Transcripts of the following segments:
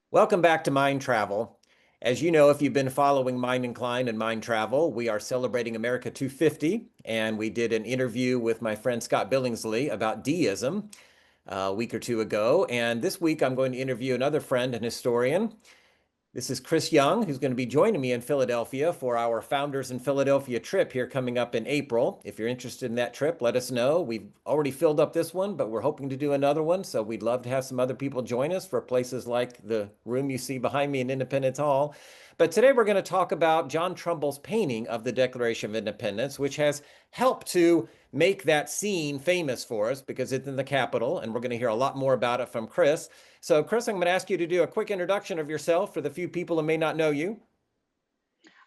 Welcome back to Mind Travel. As you know, if you've been following Mind Incline and Mind Travel, we are celebrating America 250, and we did an interview with my friend Scott Billingsley about deism a week or two ago. And this week, I'm going to interview another friend and historian. This is Chris Young, who's going to be joining me in Philadelphia for our Founders in Philadelphia trip here coming up in April. If you're interested in that trip, let us know. We've already filled up this one, but we're hoping to do another one. So we'd love to have some other people join us for places like the room you see behind me in Independence Hall. But today we're going to talk about John Trumbull's painting of the Declaration of Independence, which has helped to make that scene famous for us because it's in the Capitol, and we're going to hear a lot more about it from Chris. So, Chris, I'm going to ask you to do a quick introduction of yourself for the few people who may not know you.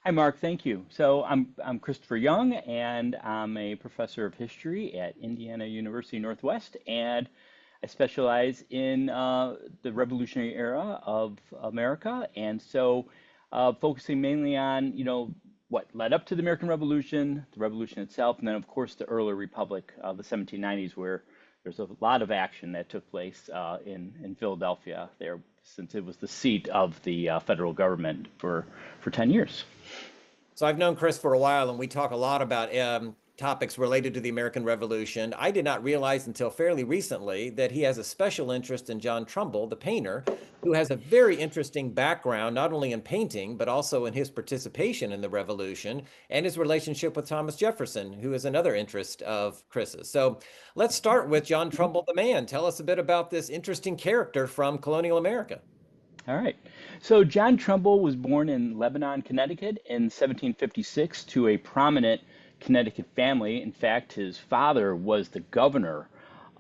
Hi, Mark. Thank you. So I'm Christopher Young, and I'm a professor of history at Indiana University Northwest, and I specialize in the Revolutionary era of America, and focusing mainly on what led up to the American Revolution, the Revolution itself, and then of course the early Republic of the 1790s, where there's a lot of action that took place in Philadelphia there, since it was the seat of the federal government for 10 years. So, I've known Chris for a while, and we talk a lot about topics related to the American Revolution. I did not realize until fairly recently that he has a special interest in John Trumbull, the painter, who has a very interesting background, not only in painting, but also in his participation in the Revolution and his relationship with Thomas Jefferson, who is another interest of Chris's. So, let's start with John Trumbull, the man. Tell us a bit about this interesting character from colonial America. All right. So John Trumbull was born in Lebanon, Connecticut in 1756 to a prominent Connecticut family. In fact, his father was the governor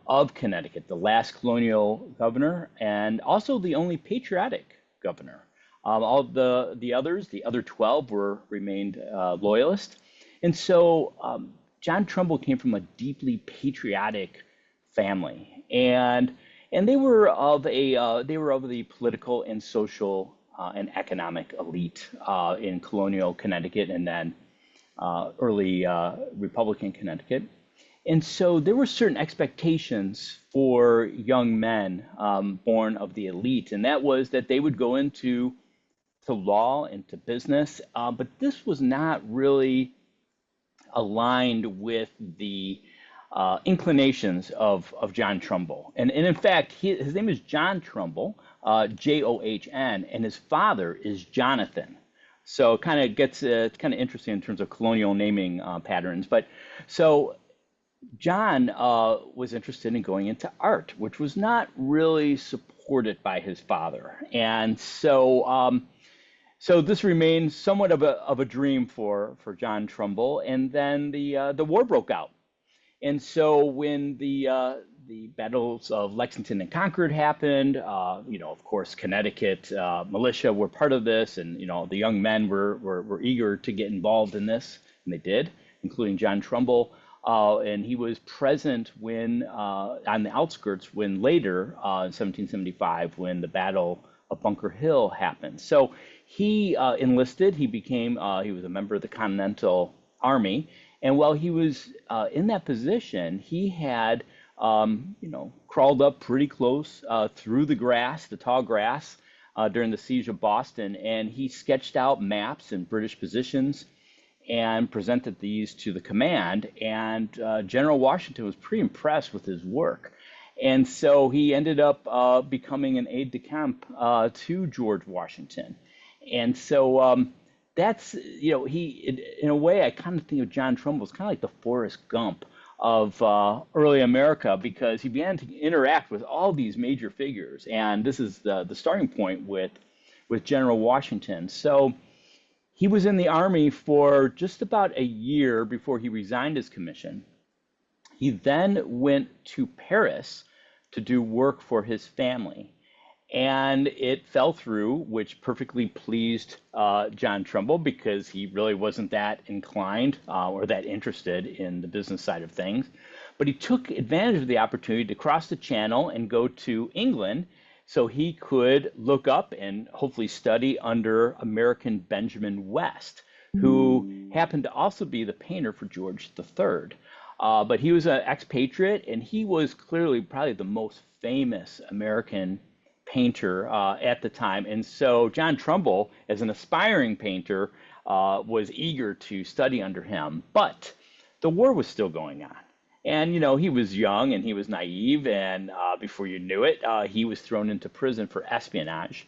of Connecticut, the last colonial governor, and also the only patriotic governor. All the others, the other 12, were remained loyalist. And John Trumbull came from a deeply patriotic family, and they were of the political and social and economic elite in colonial Connecticut, and then early Republican Connecticut. And so there were certain expectations for young men born of the elite, and that was that they would go into to law, into business, but this was not really aligned with the inclinations of John Trumbull. And in fact, his name is John Trumbull, John, and his father is Jonathan. So it kind of gets it's kind of interesting in terms of colonial naming patterns. But so John was interested in going into art, which was not really supported by his father. So this remained somewhat of a dream for John Trumbull. And then the war broke out. And so when the battles of Lexington and Concord happened, of course, Connecticut militia were part of this, and the young men were eager to get involved in this, and they did, including John Trumbull. And he was present when on the outskirts when later in 1775 when the Battle of Bunker Hill happened. So he enlisted. He was a member of the Continental Army. And while he was in that position, he had, crawled up pretty close through the tall grass during the siege of Boston, and he sketched out maps and British positions and presented these to the command. And General Washington was pretty impressed with his work. And so he ended up becoming an aide-de-camp to George Washington. And so that's, in a way, I kind of think of John Trumbull as kind of like the Forrest Gump of early America, because he began to interact with all these major figures. And this is the starting point with General Washington. So he was in the Army for just about a year before he resigned his commission. He then went to Paris to do work for his family. And it fell through, which perfectly pleased John Trumbull, because he really wasn't that inclined or that interested in the business side of things. But he took advantage of the opportunity to cross the channel and go to England so he could look up and hopefully study under American Benjamin West, who happened to also be the painter for George III. But he was an expatriate, and he was clearly probably the most famous American painter at the time. And so John Trumbull, as an aspiring painter, was eager to study under him. But the war was still going on. And, he was young and he was naive. And before you knew it, he was thrown into prison for espionage.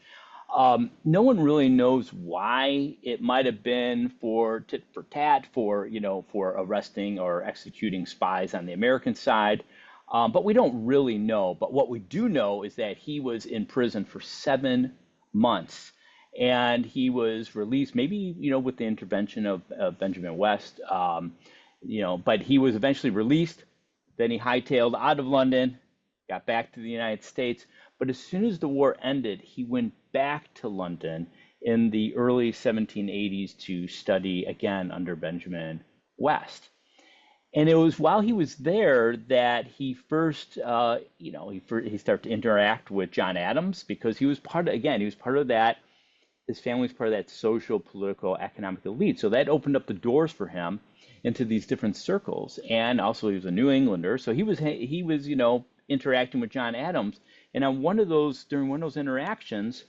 No one really knows why. It might have been for tit for tat, for arresting or executing spies on the American side. But we don't really know. But what we do know is that he was in prison for 7 months, and he was released, maybe, with the intervention of Benjamin West, but he was eventually released. Then he hightailed out of London, got back to the United States. But as soon as the war ended, he went back to London in the early 1780s to study again under Benjamin West. And it was while he was there that he first, he started to interact with John Adams, because he was part of that. His family was part of that social, political, economic elite. So that opened up the doors for him into these different circles. And also he was a New Englander, so he was interacting with John Adams. And during one of those interactions,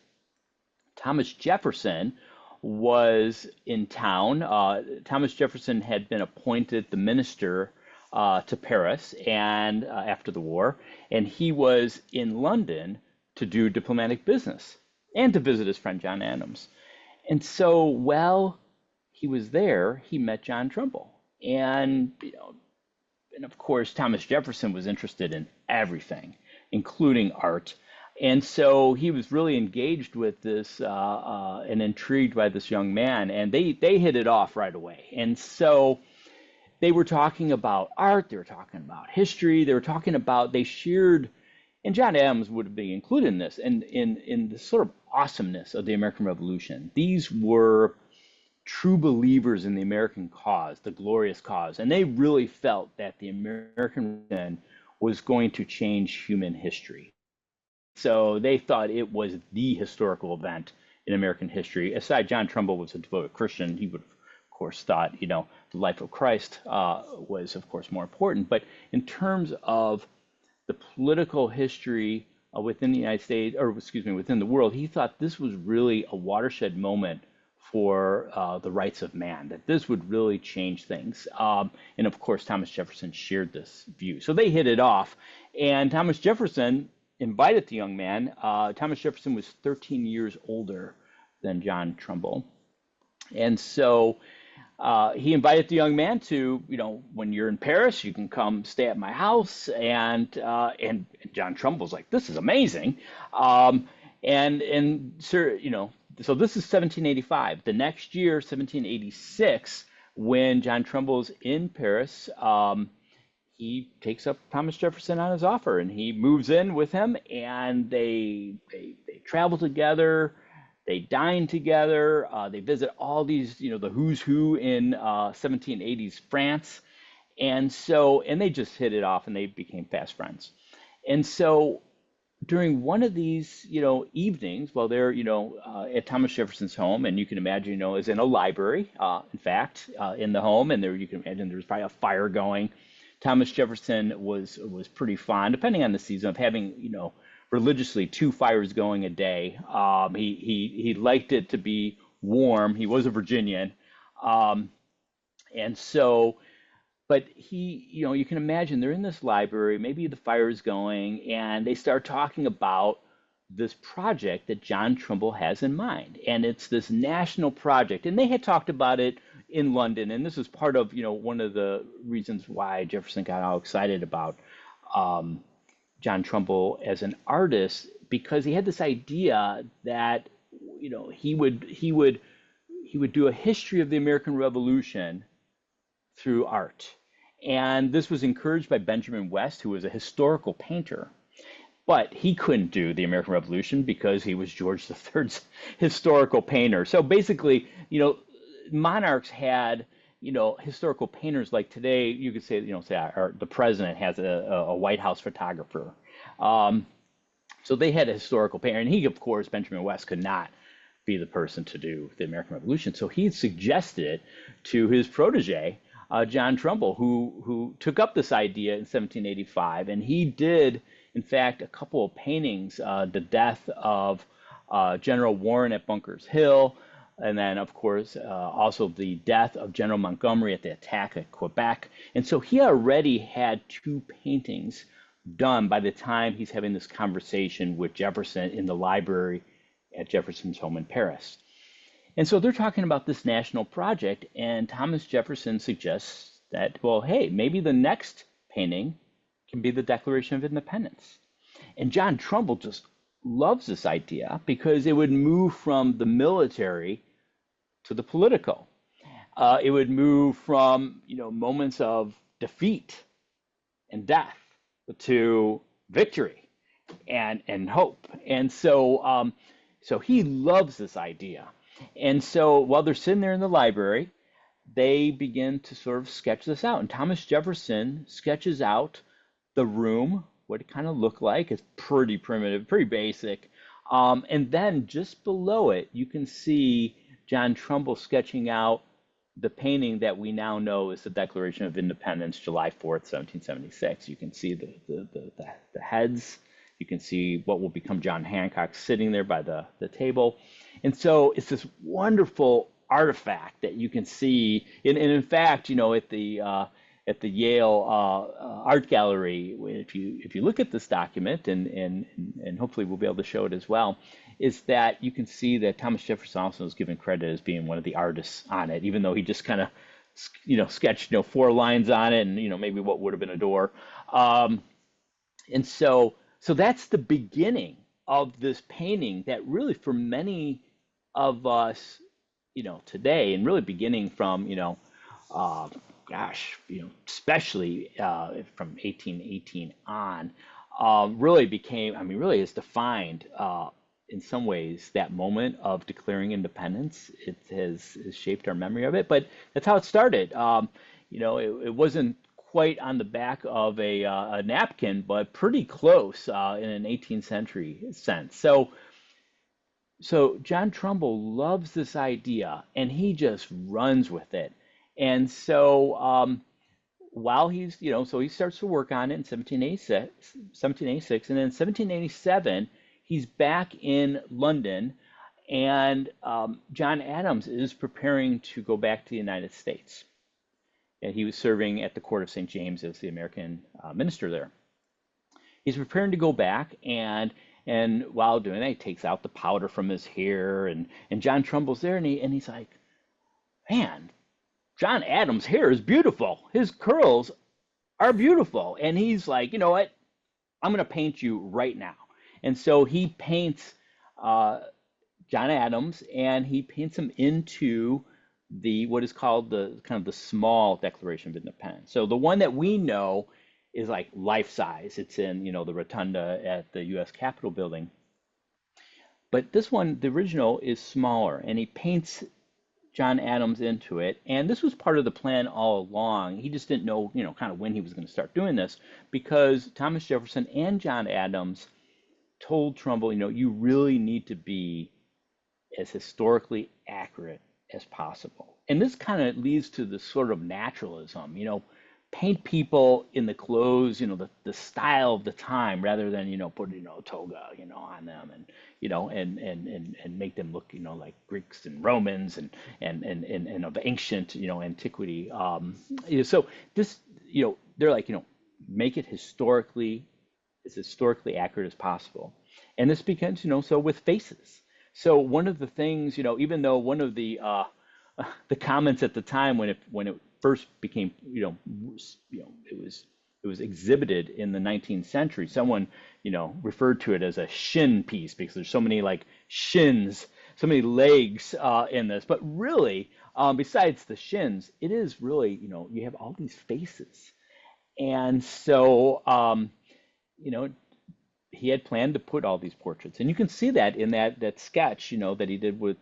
Thomas Jefferson was in town. Thomas Jefferson had been appointed the minister to Paris and after the war, and he was in London to do diplomatic business and to visit his friend John Adams. And so while he was there, he met John Trumbull. And of course, Thomas Jefferson was interested in everything, including art. And so he was really engaged with this and intrigued by this young man, and they hit it off right away. And so they were talking about art, they were talking about history, they shared, and John Adams would be included in this, and in the sort of awesomeness of the American Revolution. These were true believers in the American cause, the glorious cause, and they really felt that the American Revolution was going to change human history. So they thought it was the historical event in American history. Aside, John Trumbull was a devoted Christian. He would, of course, thought, the life of Christ was, of course, more important. But in terms of the political history within the United States, or excuse me, within the world, he thought this was really a watershed moment for the rights of man, that this would really change things. And of course, Thomas Jefferson shared this view. So they hit it off. And Thomas Jefferson invited the young man. Thomas Jefferson was 13 years older than John Trumbull. And so he invited the young man to, when you're in Paris, you can come stay at my house. And John Trumbull's like, this is amazing. And sir, so this is 1785. The next year, 1786, when John Trumbull's in Paris, he takes up Thomas Jefferson on his offer, and he moves in with him, and they travel together, they dine together, they visit all these, the who's who in 1780s France, and they just hit it off, and they became fast friends. And so during one of these, evenings, while they're, at Thomas Jefferson's home, and you can imagine, is in a library, in fact, in the home, and there you can imagine there's probably a fire going. Thomas Jefferson was pretty fond, depending on the season, of having, religiously 2 fires going a day. He liked it to be warm. He was a Virginian. And so, but he, you can imagine they're in this library, maybe the fire is going, and they start talking about this project that John Trumbull has in mind. And it's this national project. And they had talked about it in London. And this is part of, one of the reasons why Jefferson got all excited about John Trumbull as an artist, because he had this idea that, he would do a history of the American Revolution through art. And this was encouraged by Benjamin West, who was a historical painter. But he couldn't do the American Revolution because he was George III's historical painter. So basically, monarchs had, historical painters. Like today, you could say, the president has a White House photographer. So they had a historical painter. And he, of course, Benjamin West, could not be the person to do the American Revolution. So he suggested to his protege, John Trumbull, who took up this idea in 1785, and he did, in fact, a couple of paintings, the death of General Warren at Bunker's Hill, and then, of course, also the death of General Montgomery at the attack at Quebec. And so he already had two paintings done by the time he's having this conversation with Jefferson in the library at Jefferson's home in Paris. And so they're talking about this national project, and Thomas Jefferson suggests that, well, hey, maybe the next painting can be the Declaration of Independence. And John Trumbull just loves this idea because it would move from the military to the political. It would move from, moments of defeat and death to victory and hope. And so he loves this idea. And so while they're sitting there in the library, they begin to sort of sketch this out. And Thomas Jefferson sketches out the room, what it kind of looked like. It's pretty primitive, pretty basic. And then just below it, you can see John Trumbull sketching out the painting that we now know is the Declaration of Independence, July 4th, 1776. You can see the heads. You can see what will become John Hancock sitting there by the table. And so it's this wonderful artifact that you can see. And in fact, at the Yale Art Gallery, if you look at this document, and hopefully we'll be able to show it as well, is that you can see that Thomas Jefferson also is given credit as being one of the artists on it, even though he just kind of sketched 4 lines on it and maybe what would have been a door. And so that's the beginning of this painting that really for many of us, today, and really beginning from, especially from 1818 on, really became, really has defined in some ways that moment of declaring independence. It has shaped our memory of it, but that's how it started. It wasn't quite on the back of a napkin, but pretty close in an 18th century sense. So John Trumbull loves this idea, and he just runs with it. And so while he's, so he starts to work on it in 1786, and then in 1787, he's back in London, and John Adams is preparing to go back to the United States. And he was serving at the court of St. James as the American minister there. He's preparing to go back, and while doing that, he takes out the powder from his hair, and John Trumbull's there, and he's like, man, John Adams' hair is beautiful. His curls are beautiful. And he's like, you know what? I'm going to paint you right now. And so he paints John Adams, and he paints him into what is called the kind of the small Declaration of Independence. So the one that we know is like life size. It's in, the rotunda at the U.S. Capitol building. But this one, the original, is smaller, and he paints John Adams into it. And this was part of the plan all along. He just didn't know, kind of when he was going to start doing this, because Thomas Jefferson and John Adams told Trumbull, you really need to be as historically accurate as possible. And this kind of leads to this sort of naturalism, paint people in the clothes, the style of the time, rather than, putting, a toga, on them, and make them look, like Greeks and Romans and of ancient, antiquity. So this, they're like, make it as historically accurate as possible. And this begins, so with faces. So one of the things, even though one of the comments at the time when it first became, it was exhibited in the 19th century, someone, referred to it as a shin piece because there's so many like shins, so many legs in this. But really, besides the shins, it is really, you have all these faces. And so, he had planned to put all these portraits, and you can see that in that sketch, that he did with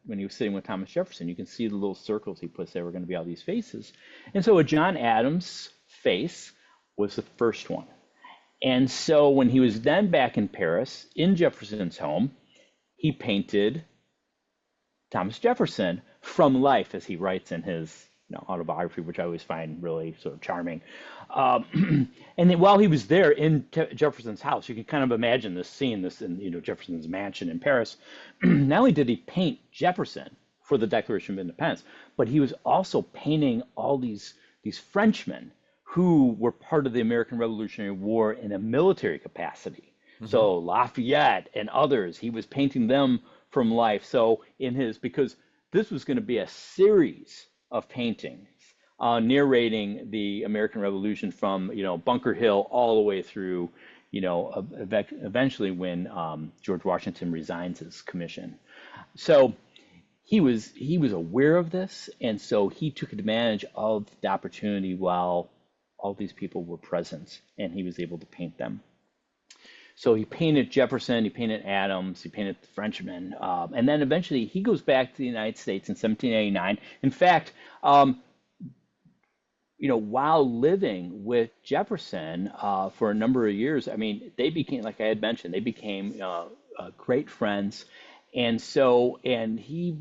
when he was sitting with Thomas Jefferson. You can see the little circles he puts there were going to be all these faces. And so a John Adams face was the first one. And so when he was then back in Paris, in Jefferson's home, he painted Thomas Jefferson from life, as he writes in his autobiography, which I always find really sort of charming. And then while he was there in Jefferson's house, you can kind of imagine this scene, this in Jefferson's mansion in Paris. Not only did he paint Jefferson for the Declaration of Independence, but he was also painting all these Frenchmen who were part of the American Revolutionary War in a military capacity. Hmm. So Lafayette and others, he was painting them from life. So because this was going to be a series of paintings narrating the American Revolution from, Bunker Hill all the way through, eventually when George Washington resigns his commission. So he was aware of this, and so he took advantage of the opportunity while all these people were present, and he was able to paint them. So he painted Jefferson, he painted Adams, he painted the Frenchmen, and then eventually he goes back to the United States in 1789. In fact, while living with Jefferson for a number of years, I mean, they became, like I had mentioned, they became great friends. And he,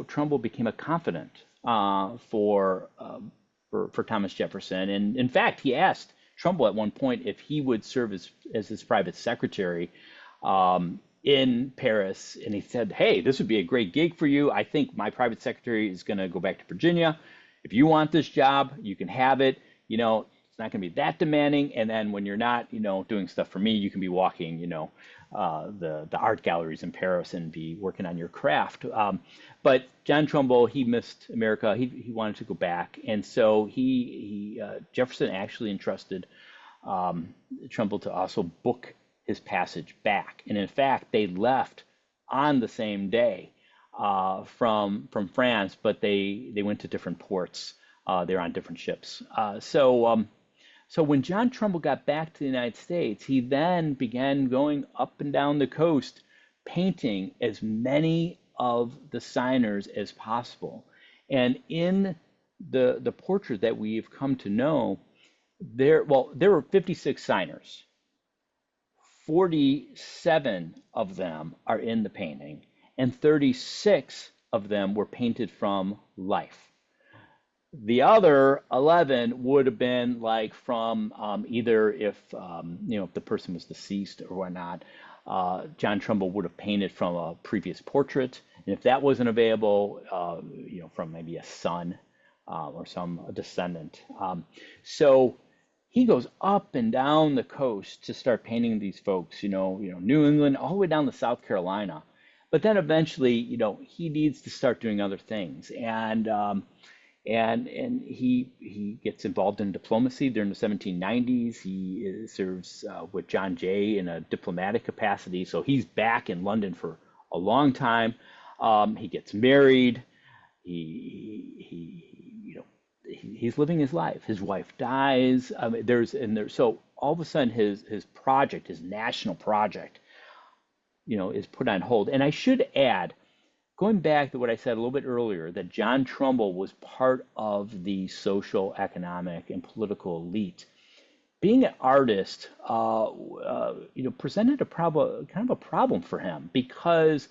Trumbull became a confidant for Thomas Jefferson. And in fact, he asked Trumbull at one point if he would serve as his private secretary in Paris. And he said, "Hey, this would be a great gig for you. I think my private secretary is going to go back to Virginia. If you want this job, you can have it. It's not going to be that demanding. And then when you're not, doing stuff for me, you can be walking, the art galleries in Paris and be working on your craft." But John Trumbull, he missed America. He wanted to go back, and so Jefferson actually entrusted Trumbull to also book his passage back. And in fact, they left on the same day from France, but they went to different ports. They're on different ships. So when John Trumbull got back to the United States, he then began going up and down the coast, painting as many of the signers as possible. And in the portrait that we've come to know, there were 56 signers. 47 of them are in the painting, and 36 of them were painted from life. The other 11 would have been like from either if if the person was deceased or whatnot. John Trumbull would have painted from a previous portrait, and if that wasn't available, from maybe a son or some descendant. So he goes up and down the coast to start painting these folks. New England all the way down to South Carolina, but then eventually, he needs to start doing other things, and he gets involved in diplomacy during the 1790s. He serves with John Jay in a diplomatic capacity, so he's back in London for a long time. He gets married. He's living his life. His wife dies. So all of a sudden his project, his national project, is put on hold. And I should add, going back to what I said a little bit earlier, that John Trumbull was part of the social, economic, and political elite. Being an artist, presented kind of a problem for him, because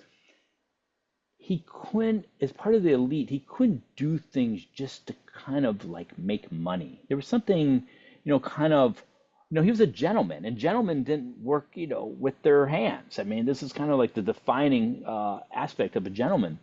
he couldn't, as part of the elite, he couldn't do things just to kind of like make money. There was something, he was a gentleman, and gentlemen didn't work, with their hands. I mean, this is kind of like the defining aspect of a gentleman.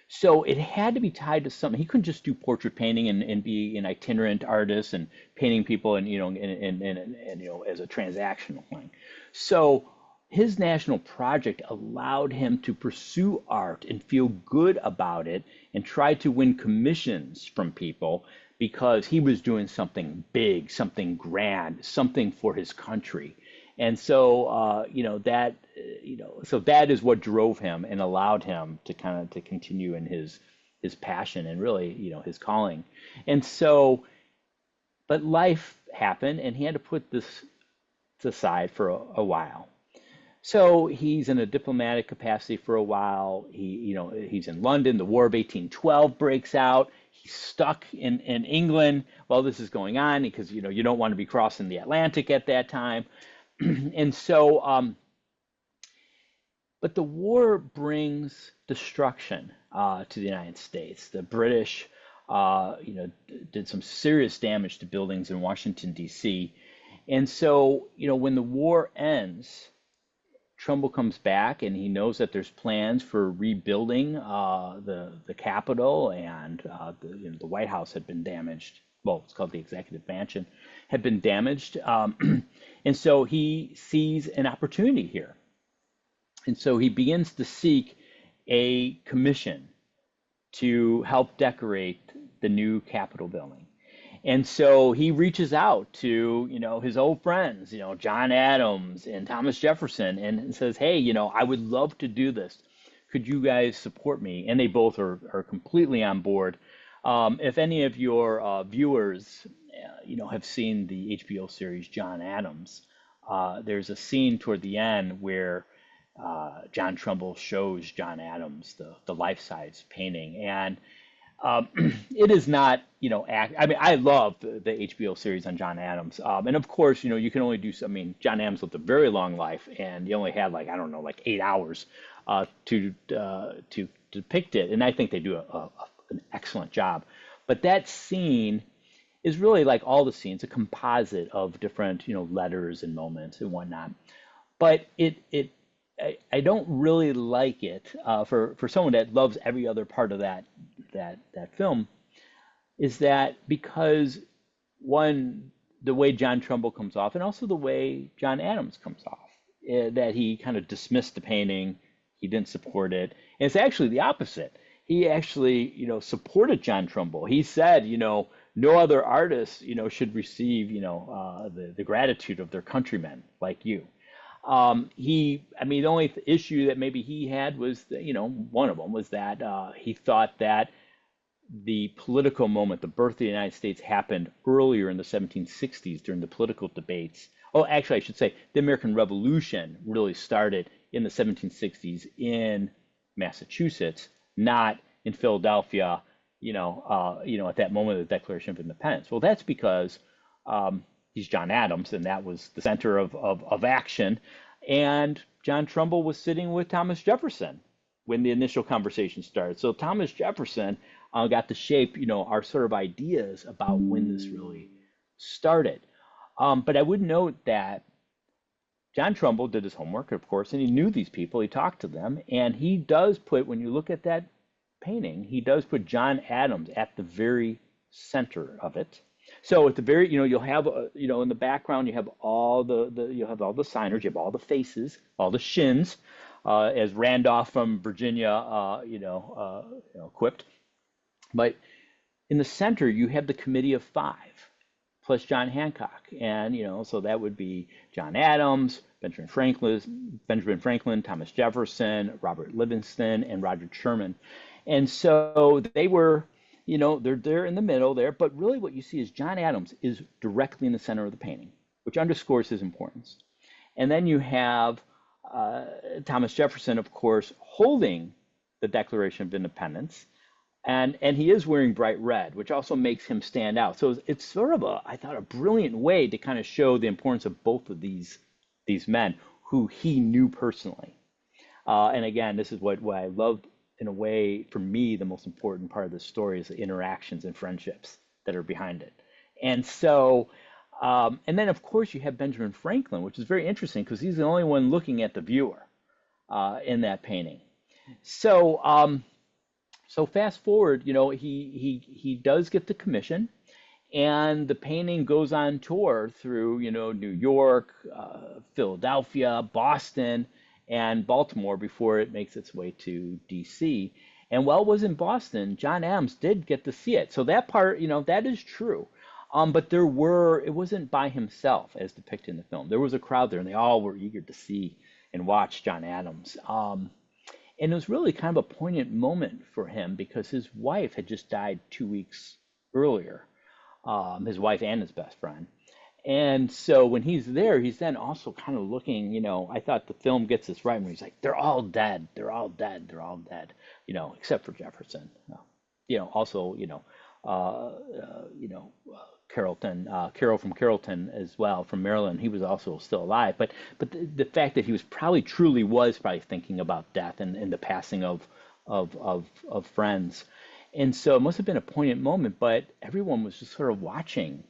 So it had to be tied to something. He couldn't just do portrait painting and be an itinerant artist and painting people and as a transactional thing. So his national project allowed him to pursue art and feel good about it and try to win commissions from people, because he was doing something big, something grand, something for his country. And so, so that is what drove him and allowed him to continue in his passion and really, his calling. And so, but life happened, and he had to put this aside for a while. So he's in a diplomatic capacity for a while. He's in London. The War of 1812 breaks out. He's stuck in England while this is going on, because you don't want to be crossing the Atlantic at that time. And so, but the war brings destruction to the United States. The British did some serious damage to buildings in Washington, D.C. And so, when the war ends, Trumbull comes back and he knows that there's plans for rebuilding the Capitol, and the White House had been damaged. Well, it's called the Executive Mansion, had been damaged, and so he sees an opportunity here, and so he begins to seek a commission to help decorate the new Capitol building. And so he reaches out to, his old friends, John Adams and Thomas Jefferson, and says, hey, I would love to do this. Could you guys support me? And they both are completely on board. If any of your viewers, have seen the HBO series John Adams, there's a scene toward the end where John Trumbull shows John Adams the life-size painting, and it is not, I mean, I love the HBO series on John Adams. And of course, you can only do, John Adams lived a very long life, and you only had I don't know, 8 hours to depict it. And I think they do an excellent job. But that scene is really like all the scenes, a composite of different, letters and moments and whatnot. But I don't really like it for someone that loves every other part of that film, is that because one, the way John Trumbull comes off, and also the way John Adams comes off, that he kind of dismissed the painting, he didn't support it, and it's actually the opposite. He actually, supported John Trumbull. He said, no other artist, should receive, the gratitude of their countrymen like you. The only issue that maybe he had was, one of them was that he thought that the political moment, the birth of the United States, happened earlier in the 1760s during the political debates. Oh, actually, I should say the American Revolution really started in the 1760s in Massachusetts, not in Philadelphia, at that moment of the Declaration of Independence. Well, that's because he's John Adams, and that was the center of action. And John Trumbull was sitting with Thomas Jefferson when the initial conversation started. So Thomas Jefferson got to shape, our sort of ideas about when this really started. But I would note that John Trumbull did his homework, of course, and he knew these people. He talked to them, and he does put, when you look at that painting, he does put John Adams at the very center of it. So at the very, you'll have, in the background, you have all you have all the signers, you have all the faces, all the shins, as Randolph from Virginia, quipped. But in the center, you have the Committee of Five, plus John Hancock, and so that would be John Adams, Benjamin Franklin, Thomas Jefferson, Robert Livingston, and Roger Sherman, and so they were. They're in the middle there, but really what you see is John Adams is directly in the center of the painting, which underscores his importance. And then you have Thomas Jefferson, of course, holding the Declaration of Independence, and he is wearing bright red, which also makes him stand out. So it's sort of I thought, a brilliant way to kind of show the importance of both of these men who he knew personally. And again, this is what I loved. In a way, for me, the most important part of the story is the interactions and friendships that are behind it. And so, and then of course you have Benjamin Franklin, which is very interesting because he's the only one looking at the viewer in that painting. So, so fast forward, he does get the commission, and the painting goes on tour through, New York, Philadelphia, Boston, and Baltimore before it makes its way to DC. And while it was in Boston, John Adams did get to see it. So that part, that is true. But it wasn't by himself as depicted in the film. There was a crowd there, and they all were eager to see and watch John Adams. And it was really kind of a poignant moment for him because his wife had just died 2 weeks earlier, his wife and his best friend. And so when he's there, he's then also kind of looking, I thought the film gets this right when he's like, they're all dead, they're all dead, they're all dead, except for Jefferson. Also, Carroll from Carrollton as well, from Maryland, he was also still alive. But the fact that he was probably thinking about death and the passing of friends. And so it must have been a poignant moment, but everyone was just sort of watching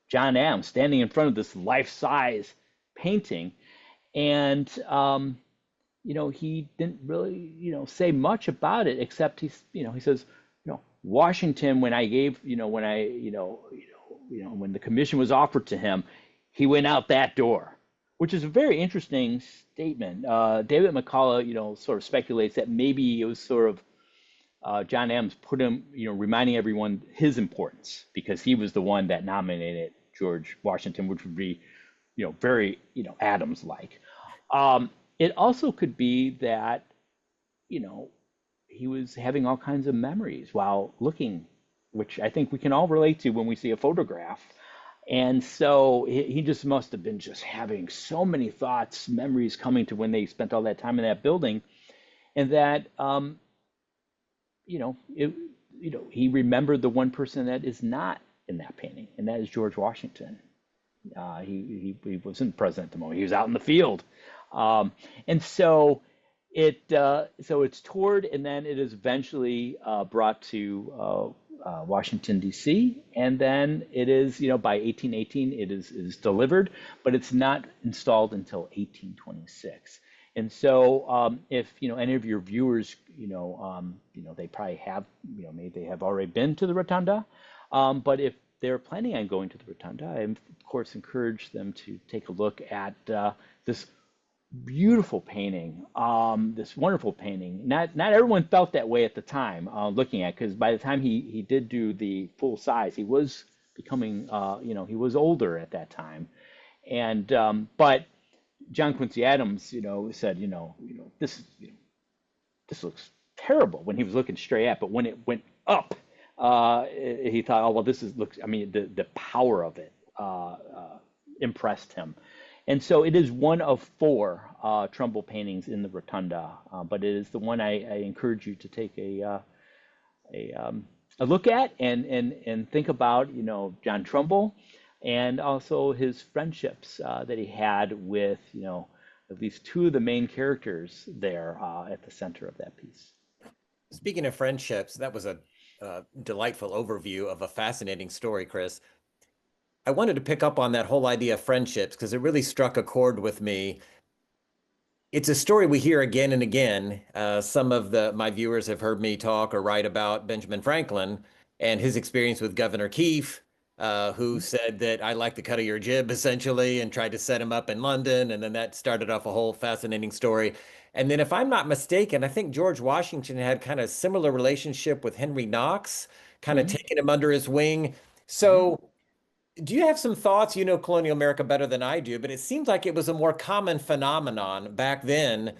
John Adams standing in front of this life-size painting. And he didn't really, say much about it, except he says, Washington, when I gave, when I, when the commission was offered to him, he went out that door, which is a very interesting statement. David McCullough, sort of speculates that maybe it was sort of John Adams put him, reminding everyone his importance because he was the one that nominated George Washington, which would be, very, Adams-like. It also could be that, you know, he was having all kinds of memories while looking, which I think we can all relate to when we see a photograph. And so he just must have been just having so many thoughts, memories coming to when they spent all that time in that building, and that it, he remembered the one person that is not in that painting, and that is George Washington. He wasn't president at the moment; he was out in the field, and so so it's toured, and then it is eventually brought to Washington D.C., and then it is by 1818 it is delivered, but it's not installed until 1826. And so, if any of your viewers, they probably have, maybe they have already been to the Rotunda, but if they're planning on going to the Rotunda, I of course encourage them to take a look at this beautiful painting, this wonderful painting. Not everyone felt that way at the time, looking at, because by the time he did do the full size, he was becoming, he was older at that time, and but John Quincy Adams, said, this is, this looks terrible when he was looking straight at, but when it went up, he thought, oh well, this is looks. I mean, the power of it impressed him, and so it is one of four Trumbull paintings in the Rotunda, but it is the one I encourage you to take a look at and think about, John Trumbull, and also his friendships that he had with, at least two of the main characters there at the center of that piece. Speaking of friendships, that was a delightful overview of a fascinating story, Chris. I wanted to pick up on that whole idea of friendships because it really struck a chord with me. It's a story we hear again and again. Some of my viewers have heard me talk or write about Benjamin Franklin and his experience with Governor Keefe, who said that I like the cut of your jib, essentially, and tried to set him up in London. And then that started off a whole fascinating story. And then, if I'm not mistaken, I think George Washington had kind of similar relationship with Henry Knox, kind of Hmm. taking him under his wing. Hmm. So, do you have some thoughts? You know colonial America better than I do, but it seems like it was a more common phenomenon back then.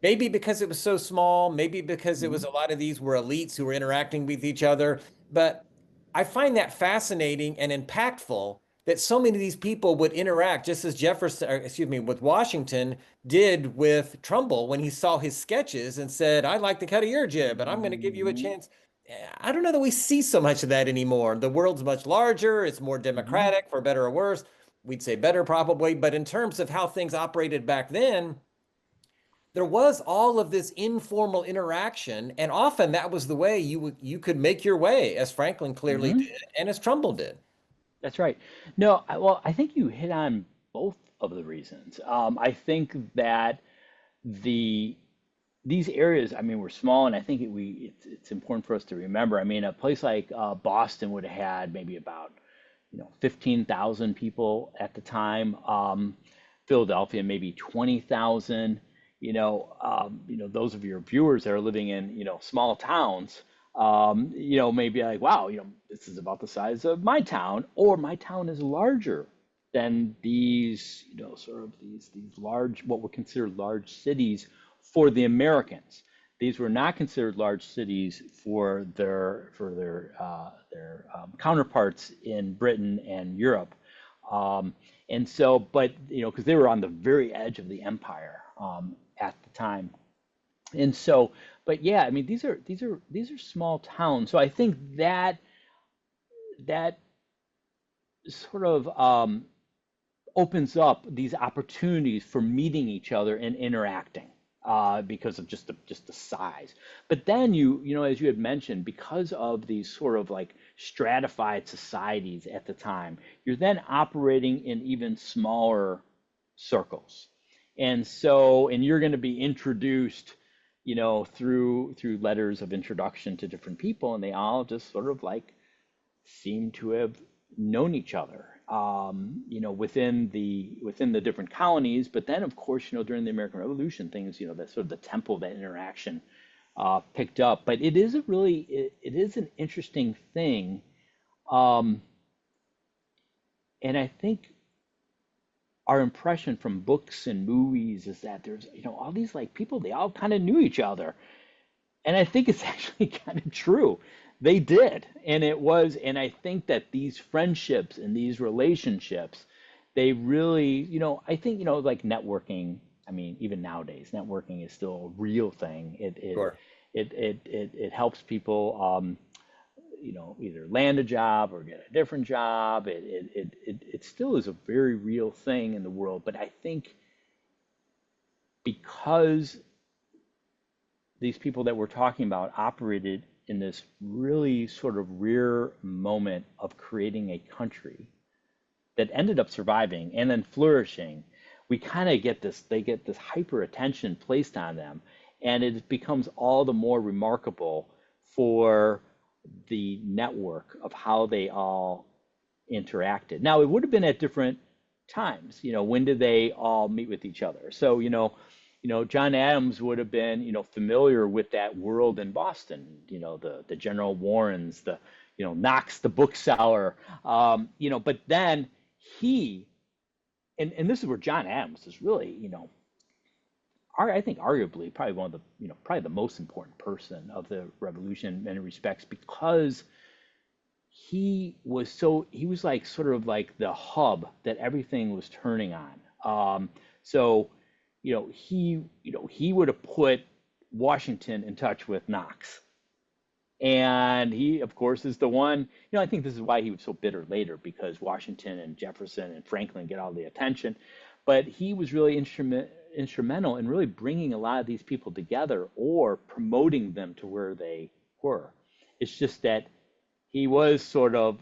Maybe because it was so small, maybe because it was Hmm. a lot of these were elites who were interacting with each other. But I find that fascinating and impactful that so many of these people would interact just as Jefferson, or excuse me, with Washington did with Trumbull when he saw his sketches and said, I like the cut of your jib, and I'm going to give you a Hmm. chance. I don't know that we see so much of that anymore. The world's much larger, it's more Hmm. democratic, for better or worse. We'd say better probably, but in terms of how things operated back then, there was all of this informal interaction, and often that was the way you could make your way, as Franklin clearly Hmm. did, and as Trumbull did. That's right. No, well, I think you hit on both of the reasons. I think that the these areas, I mean, were small, and I think it's important for us to remember. I mean, a place like Boston would have had maybe about 15,000 people at the time. Philadelphia maybe 20,000. Those of your viewers that are living in small towns, maybe like, wow, this is about the size of my town, or my town is larger than these, sort of these large, what were considered large cities for the Americans. These were not considered large cities for their counterparts in Britain and Europe. And so, but because they were on the very edge of the empire at the time, and so, but yeah, I mean, these are small towns. So I think that sort of opens up these opportunities for meeting each other and interacting. because of just the size. But then as you had mentioned, because of these sort of like stratified societies at the time, you're then operating in even smaller circles. And you're going to be introduced, through letters of introduction to different people, and they all just sort of like seem to have known each other, within the different colonies. But then, of course, during the American Revolution, things, that sort of the tempo of that interaction picked up. But it is an interesting thing, um, and I think our impression from books and movies is that there's, all these like people, they all kind of knew each other. And I think it's actually kind of true. They did. And I think that these friendships and these relationships, they really, I think, like networking, I mean, even nowadays, networking is still a real thing. Sure. It helps people, either land a job or get a different job. It still is a very real thing in the world. But I think because these people that we're talking about operated in this really sort of rare moment of creating a country that ended up surviving and then flourishing, we kind of get this, they get this hyper attention placed on them. And it becomes all the more remarkable for the network of how they all interacted. Now, it would have been at different times. When did they all meet with each other? So, John Adams would have been, familiar with that world in Boston. The General Warrens, the, Knox, the bookseller. But then he, and this is where John Adams is really, I think arguably probably one of the, probably the most important person of the revolution in many respects, because he was like sort of like the hub that everything was turning on. So he would have put Washington in touch with Knox. And he, of course, is the one, I think this is why he was so bitter later, because Washington and Jefferson and Franklin get all the attention. But he was really instrumental in really bringing a lot of these people together or promoting them to where they were. It's just that he was sort of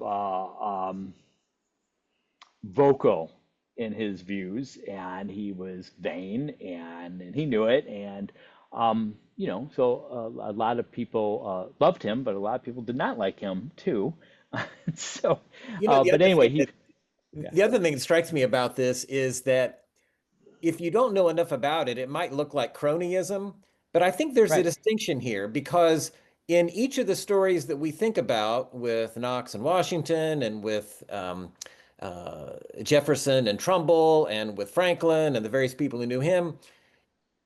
vocal in his views, and he was vain, and he knew it. And so a lot of people loved him, but a lot of people did not like him too. So, The but other anyway, thing he, that yeah, the other thing that strikes me about this is that if you don't know enough about it, it might look like cronyism, but I think there's a right. distinction here because in each of the stories that we think about with Knox and Washington and with Jefferson and Trumbull and with Franklin and the various people who knew him,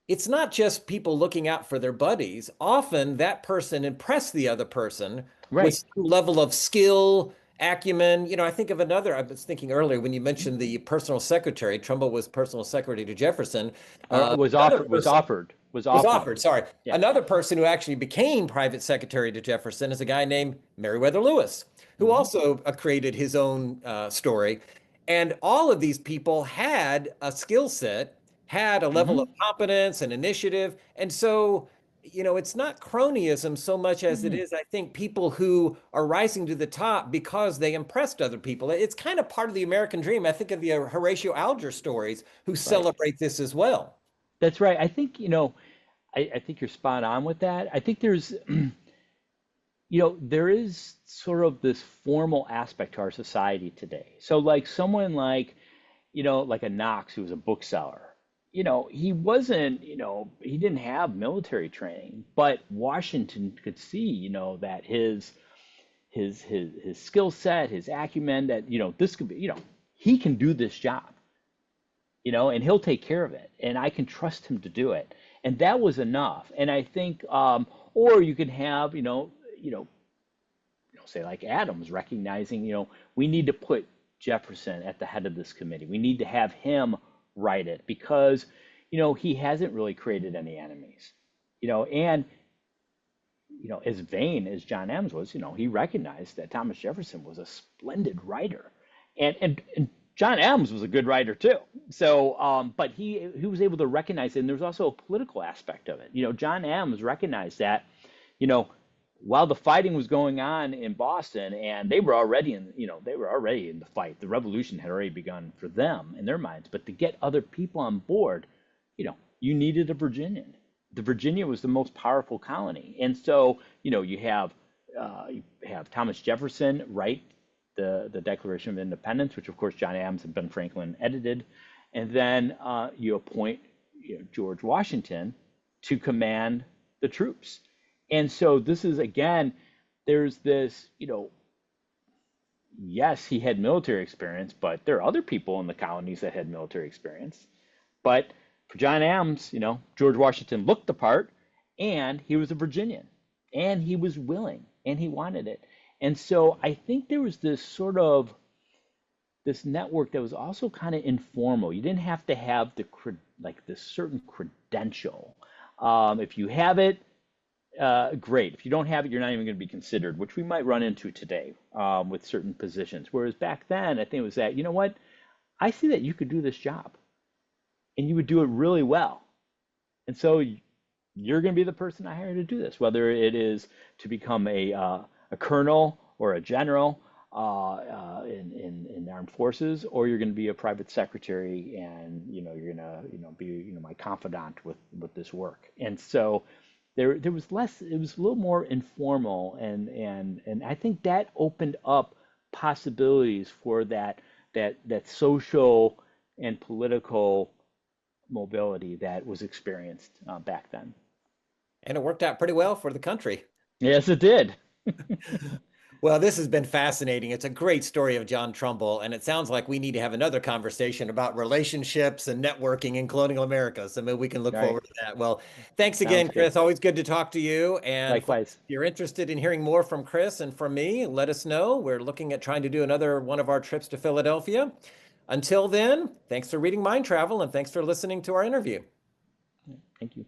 it's not just people looking out for their buddies. Often that person impressed the other person with Right. some level of skill, acumen. I think of another, I was thinking earlier when you mentioned the personal secretary, Trumbull was personal secretary to Jefferson. Or was Another offered, person was was offered. offered, sorry. Yeah. Another person who actually became private secretary to Jefferson is a guy named Meriwether Lewis, who Hmm. also created his own story. And all of these people had a skill set, had a level of Hmm. competence and initiative. And so, it's not cronyism so much as it Hmm. is, I think, people who are rising to the top because they impressed other people. It's kind of part of the American dream. I think of the Horatio Alger stories who Right. celebrate this as well. That's right. I think, I think you're spot on with that. I think there's, there is sort of this formal aspect to our society today. So like someone like, like a Knox who was a bookseller, he wasn't, he didn't have military training, but Washington could see, that his skill set, his acumen, that, this could be, he can do this job, and he'll take care of it, and I can trust him to do it. And that was enough. And I think, or you could have, say like Adams recognizing, we need to put Jefferson at the head of this committee. We need to have him write it because, he hasn't really created any enemies, and, as vain as John Adams was, he recognized that Thomas Jefferson was a splendid writer. And John Adams was a good writer too. So, but he was able to recognize it, and there's also a political aspect of it. John Adams recognized that, you know, while the fighting was going on in Boston, and they were already in the fight. The revolution had already begun for them in their minds. But to get other people on board, you needed a Virginian. The Virginia was the most powerful colony, and so you have Thomas Jefferson write the Declaration of Independence, which of course John Adams and Ben Franklin edited, and then you appoint George Washington to command the troops. And so this is again, there's this, yes, he had military experience, but there are other people in the colonies that had military experience. But for John Adams, George Washington looked the part, and he was a Virginian, and he was willing, and he wanted it. And so I think there was this sort of this network that was also kind of informal. You didn't have to have this certain credential. If you have it, great. If you don't have it, you're not even going to be considered, which we might run into today with certain positions. Whereas back then, I think it was that, you know what? I see that you could do this job, and you would do it really well. And so you're going to be the person I hire to do this, whether it is to become a colonel or a general in the armed forces, or you're going to be a private secretary, and you're going to be my confidant with this work. And so there was less. It was a little more informal, and I think that opened up possibilities for that social and political mobility that was experienced back then. And it worked out pretty well for the country. Yes, it did. Well, this has been fascinating. It's a great story of John Trumbull, and it sounds like we need to have another conversation about relationships and networking in colonial America. So maybe we can look All right. forward to that. Well, thanks Sounds again, good. Chris. Always good to talk to you. And if Likewise. you're interested in hearing more from Chris and from me, let us know. We're looking at trying to do another one of our trips to Philadelphia. Until then, thanks for reading Mind Travel, and thanks for listening to our interview. Thank you.